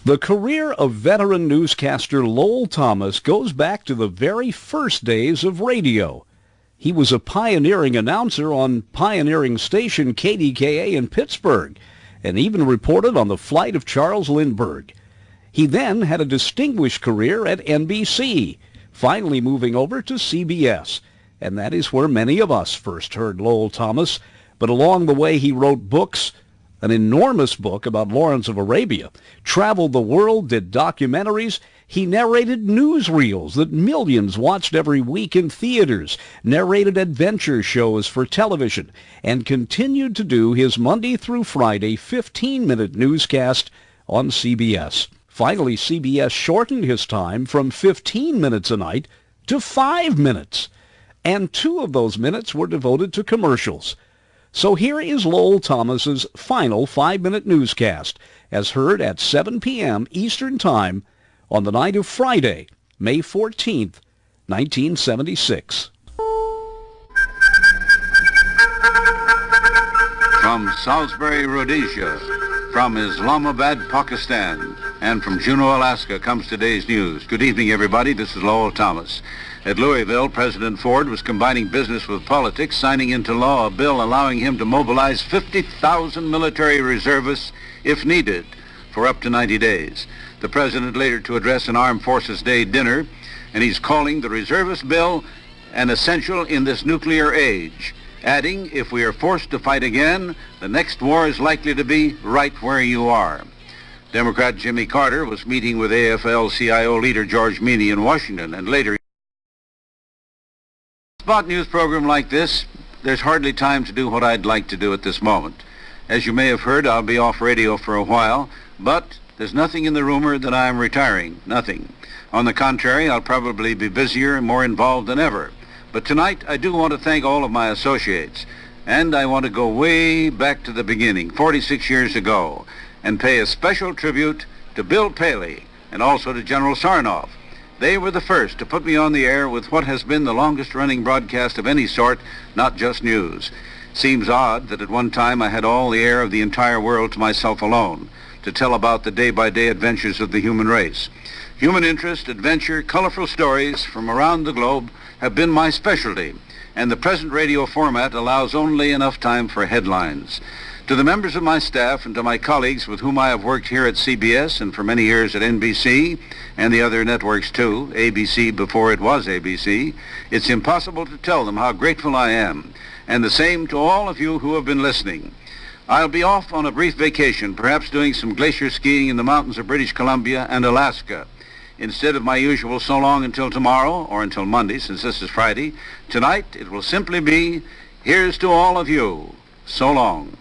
The career of veteran newscaster Lowell Thomas goes back to the very first days of radio. He was a pioneering announcer on pioneering station KDKA in Pittsburgh and even reported on the flight of Charles Lindbergh. He then had a distinguished career at NBC, finally moving over to CBS, and that is where many of us first heard Lowell Thomas. But along the way he wrote books, an enormous book about Lawrence of Arabia, traveled the world, did documentaries. He narrated newsreels that millions watched every week in theaters, narrated adventure shows for television, and continued to do his Monday through Friday 15-minute newscast on CBS. Finally, CBS shortened his time from 15 minutes a night to 5 minutes, and 2 of those minutes were devoted to commercials. So here is Lowell Thomas's final 5-minute newscast, as heard at 7 p.m. Eastern Time on the night of Friday, May 14th, 1976. From Salisbury, Rhodesia, from Islamabad, Pakistan, and from Juneau, Alaska comes today's news. Good evening, everybody. This is Lowell Thomas. At Louisville, President Ford was combining business with politics, signing into law a bill allowing him to mobilize 50,000 military reservists if needed for up to 90 days. The president later to address an Armed Forces Day dinner, and he's calling the reservist bill an essential in this nuclear age, adding, if we are forced to fight again, the next war is likely to be right where you are. Democrat Jimmy Carter was meeting with AFL-CIO leader George Meany in Washington, and later spot news program like this, there's hardly time to do what I'd like to do at this moment. As you may have heard, I'll be off radio for a while, but there's nothing in the rumor that I am retiring. Nothing. On the contrary, I'll probably be busier and more involved than ever. But tonight, I do want to thank all of my associates, and I want to go way back to the beginning, 46 years ago, and pay a special tribute to Bill Paley and also to General Sarnoff. They were the first to put me on the air with what has been the longest-running broadcast of any sort, not just news. Seems odd that at one time I had all the air of the entire world to myself alone to tell about the day-by-day adventures of the human race. Human interest, adventure, colorful stories from around the globe have been my specialty, and the present radio format allows only enough time for headlines. To the members of my staff and to my colleagues with whom I have worked here at CBS and for many years at NBC and the other networks too, ABC before it was ABC, it's impossible to tell them how grateful I am. And the same to all of you who have been listening. I'll be off on a brief vacation, perhaps doing some glacier skiing in the mountains of British Columbia and Alaska. Instead of my usual so long until tomorrow, or until Monday, since this is Friday, tonight it will simply be, here's to all of you. So long.